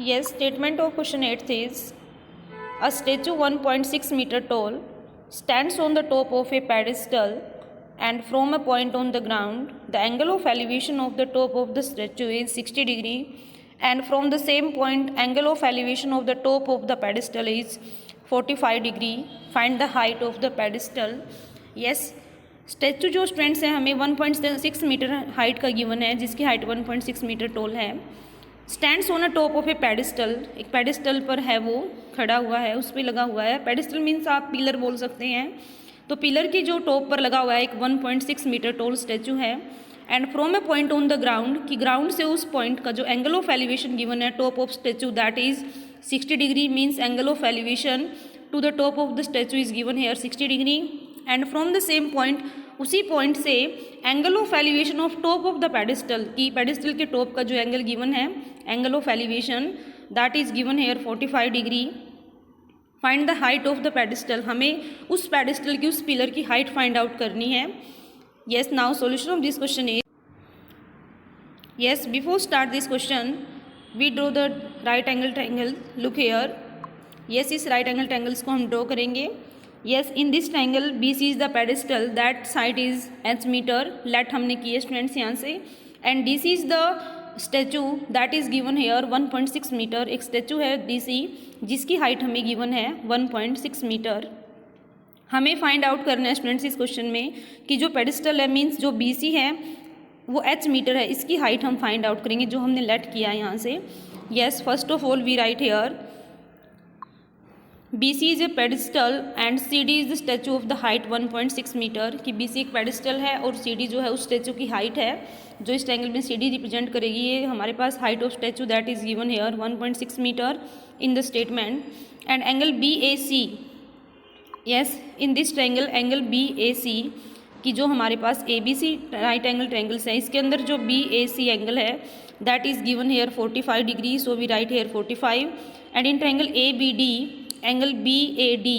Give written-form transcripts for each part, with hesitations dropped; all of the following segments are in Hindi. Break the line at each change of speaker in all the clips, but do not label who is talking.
Yes, statement of question 8 is a statue 1.6 meter tall stands on the top of a pedestal and from a point on the ground the angle of elevation of the top of the statue is 60 degree and from the same point angle of elevation of the top of the pedestal is 45 degree. Find the height of the pedestal. Yes, statue जो स्टूडेंट्स है हमें 1.6 मीटर हाइट का गिवन है, जिसकी हाइट 1.6 मीटर टॉल है. Stands on a top of A pedestal, एक पेडिस्टल पर है, वो खड़ा हुआ है, उस पर लगा हुआ है. पेडिस्टल मीन्स आप पिलर बोल सकते हैं. तो पिलर की जो टॉप पर लगा हुआ है एक 1.6 मीटर टॉल स्टैचू है. And from a point on the ground, कि ग्राउंड से उस पॉइंट का जो एंगल ऑफ एलिवेशन गिवन है top of statue that is 60 degree. Means angle of elevation to the top of the statue is given here 60 degree. And from the same point, उसी पॉइंट से angle of elevation of top of the pedestal, की पेडिस्टल के टॉप का जो एंगल गिवन है angle of elevation that is given here 45 degree. Find the height of the pedestal, हमें उस पेडिस्टल की, उस पिलर की हाइट फाइंड आउट करनी है. Yes, now solution of this question is, yes before start this question we draw the right angle triangle. Look here. Yes, इस राइट एंगल ट्रायंगल्स को हम ड्रॉ करेंगे. Yes, in this triangle BC is the pedestal, that side is h meter. Let हमने किए स्टूडेंट्स यहाँ से. And DC is the statue that is given here 1.6 metre. एक स्टैचू है DC जिसकी हाइट हमें गिवन है 1.6 मीटर. हमें फाइंड आउट करना है स्टूडेंट्स इस क्वेश्चन में कि जो पेडिस्टल है मीन्स जो BC है वो h मीटर है, इसकी हाइट हम फाइंड आउट करेंगे जो हमने लेट किया है यहाँ से. Yes, first of all we write here BC is a pedestal and CD is the statue of the height 1.6 metre. कि BC एक पेडिस्टल है और CD जो है उस स्टैचू की हाइट है, जो इस ट्रायंगल में CD रिप्रेजेंट करेगी. ये हमारे पास height of statue that is given here 1.6 metre in the statement. And angle BAC, yes in this triangle angle BAC, कि जो हमारे पास ABC राइट एंगल ट्रायंगल्स है, इसके अंदर जो BAC एंगल है that is given here 45 degree. So we write here 45. And in triangle ABD angle BAD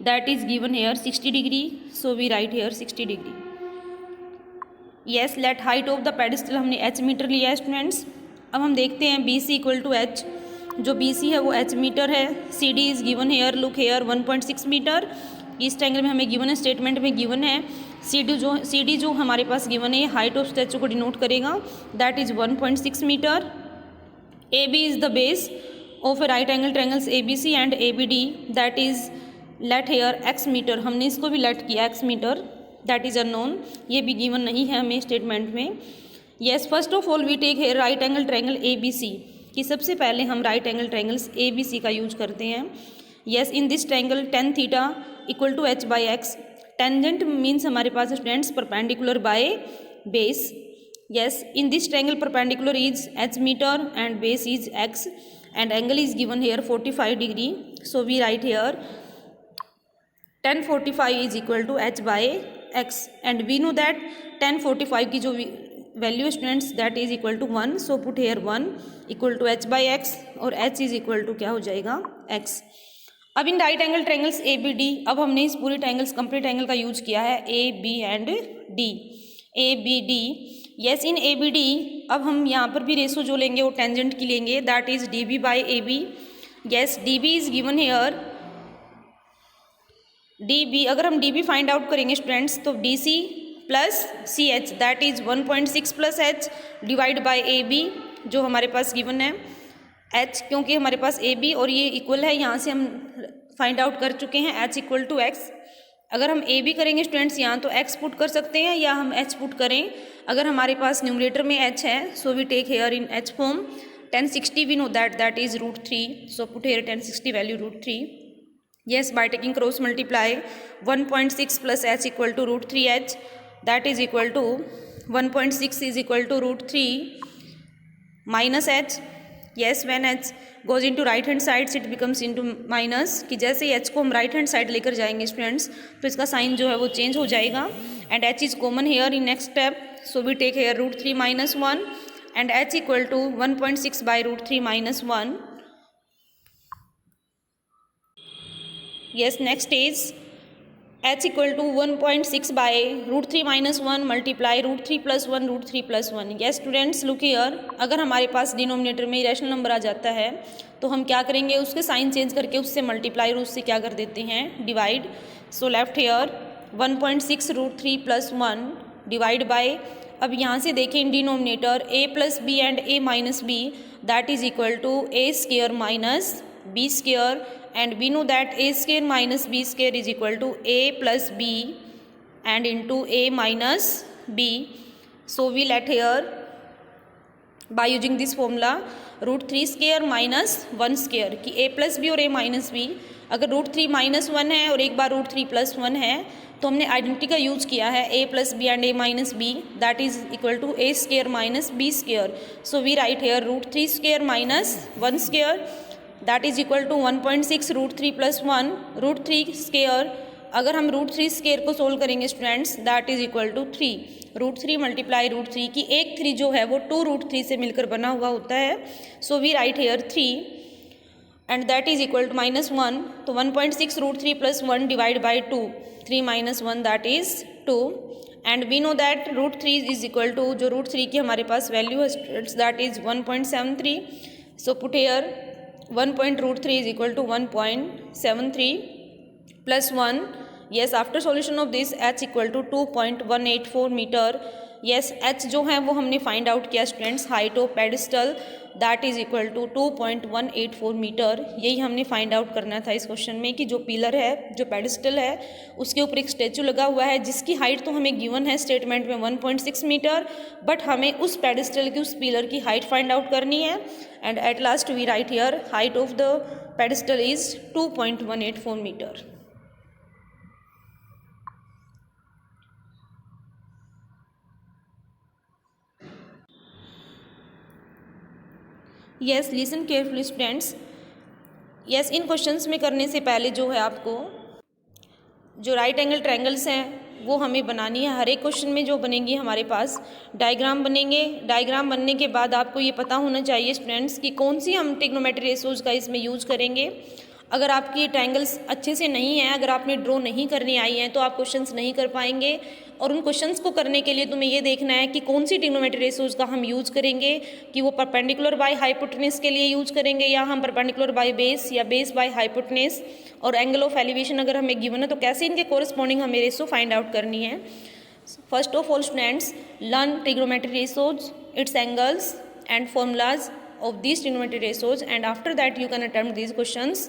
that is given here 60 degree. So we write here 60 degree. Yes, let height of the pedestal हमने h मीटर लिया है स्टूडेंट्स. अब हम देखते हैं BC इक्वल टू h. जो BC है वो h मीटर है. CD is given here, look here 1.6 metre. इस ट्रायंगल में हमें गिवन है, स्टेटमेंट में गिवन है. CD जो हमारे पास गिवन है ये हाइट ऑफ स्टैचू को डिनोट करेगा that is 1.6 metre. AB is the base of a right angle triangles ABC and ABD that is let here x metre. हमने इसको भी let किया x metre, that is unknown. ये भी given नहीं है हमें स्टेटमेंट में. yes, first of all we take here right angle triangle ABC, कि सबसे पहले हम right angle triangles ABC का यूज करते हैं. yes, in this triangle tan theta equal to h by x. tangent means हमारे पास students perpendicular by base. yes, in this triangle perpendicular is h meter and base is x. And angle is given here 45 degree. So we write here tan 45 is equal to h by x. And we know that tan 45 की जो value students that is equal to 1. So put here 1 equal to h by x और h इज इक्वल टू क्या हो जाएगा x. अब इन राइट एंगल ट्रायंगल्स ABD, अब हमने इस पूरे ट्रायंगल्स कंप्लीट एंगल का यूज किया है AB and D. ABD, yes in ABD अब हम यहाँ पर भी रेशो जो लेंगे वो टेंजेंट की लेंगे that is DB by AB. Yes, DB is given hair DB. अगर हम DB फाइंड आउट करेंगे स्टूडेंट्स तो DC plus CH that is 1.6 plus H divide by AB जो हमारे पास गिवन है H, क्योंकि हमारे पास AB और ये इक्वल है, यहाँ से हम फाइंड आउट कर चुके हैं H इक्वल टू X. अगर हम AB करेंगे स्टूडेंट्स यहाँ तो X पुट कर सकते हैं या हम H पुट करें. अगर हमारे पास न्यूमरेटर में H है so we take here in H form. 1060 we know that is √3. So put here 1060 value √3. yes, by taking cross multiply 1.6 plus H equal to √3H that is equal to 1.6 is equal to √3 minus H. yes, when H goes into right hand side it becomes into minus. कि जैसे ही H को हम right hand side लेकर जाएंगे स्टूडेंट्स तो इसका साइन जो है वो चेंज हो जाएगा. And H is common here in next step. So we take here √3 minus 1 and H equal to 1.6 by √3 minus 1. yes, next is h equal to 1.6 by √3 - 1 multiply √3 + 1 √3 + 1। Yes students look here, अगर हमारे पास डिनोमिनेटर में इरेशनल नंबर आ जाता है तो हम क्या करेंगे, उसके साइन चेंज करके उससे मल्टीप्लाई और उससे क्या कर देते हैं, divide. So left here 1.6 √3 + 1 divide by, अब यहाँ से देखें in denominator a + b and a - b that is equal to a² - b², and we know that a² - b² is equal to a plus b and into a minus b. So we let here by using this formula √3² minus 1² कि a plus b और a minus b, अगर √3 - 1 है और एक बार √3 + 1 है तो हमने आइडेंटिटी का यूज़ किया है a plus b and a minus b that is equal to a² minus b². So we write here √3² minus 1² that is equal to 1.6 √3 + 1 √3², अगर हम √3² को सोल्व करेंगे students that is equal to 3 √3 multiply √3 की एक 3 जो है वो 2 √3 से मिलकर बना हुआ होता है। So we write here 3 and that is equal to -1, तो 1.6 √3 + 1 divide by 2, 3 - 1 that is 2 and we know that √3 is equal to जो √3 की हमारे पास वैल्यू है students that is 1.73। So put here 1.√3 is equal to 1.73 plus 1. Yes, after solution of this h equal to 2.184 meter. Yes, h जो है वो हमने फाइंड आउट किया students, height of pedestal that is equal to 2.184 metre. यही हमने फाइंड आउट करना था इस क्वेश्चन में कि जो पिलर है, जो पेडिस्टल है, उसके ऊपर एक स्टैचू लगा हुआ है जिसकी हाइट तो हमें गिवन है स्टेटमेंट में 1.6 मीटर, बट हमें उस पेडिस्टल की, उस पिलर की हाइट फाइंड आउट करनी है। And at last we write here height of the pedestal is 2.184 metre. Yes listen carefully students. Yes in questions में करने से पहले जो है आपको जो राइट एंगल ट्रायंगल्स हैं वो हमें बनानी है। हर एक क्वेश्चन में जो बनेंगी हमारे पास डायग्राम बनेंगे। डायग्राम बनने के बाद आपको ये पता होना चाहिए स्टूडेंट्स कि कौन सी हम ट्रिग्नोमेट्री रेशोज का इसमें यूज़ करेंगे। अगर आपकी ये ट्रायंगल्स अच्छे से नहीं है, अगर आपने ड्रॉ नहीं करनी आई हैं तो आप क्वेश्चंस नहीं कर पाएंगे। और उन क्वेश्चंस को करने के लिए तुम्हें ये देखना है कि कौन सी ट्रिग्नोमेट्री रेशोज का हम यूज़ करेंगे, कि वो परपेंडिकुलर बाय हाइपोटेनस के लिए यूज़ करेंगे या हम परपेंडिकुलर बाय बेस या बेस बाय हाइपोटेनस, और एंगल ऑफ एलिवेशन अगर हमें गिवन है तो कैसे इनके कोरस्पॉन्डिंग हमें रेशो फाइंड आउट करनी है। First of all students learn trigonometry ratios, it's angles and formulas of these trigonometry ratios, and after that you can attempt these questions.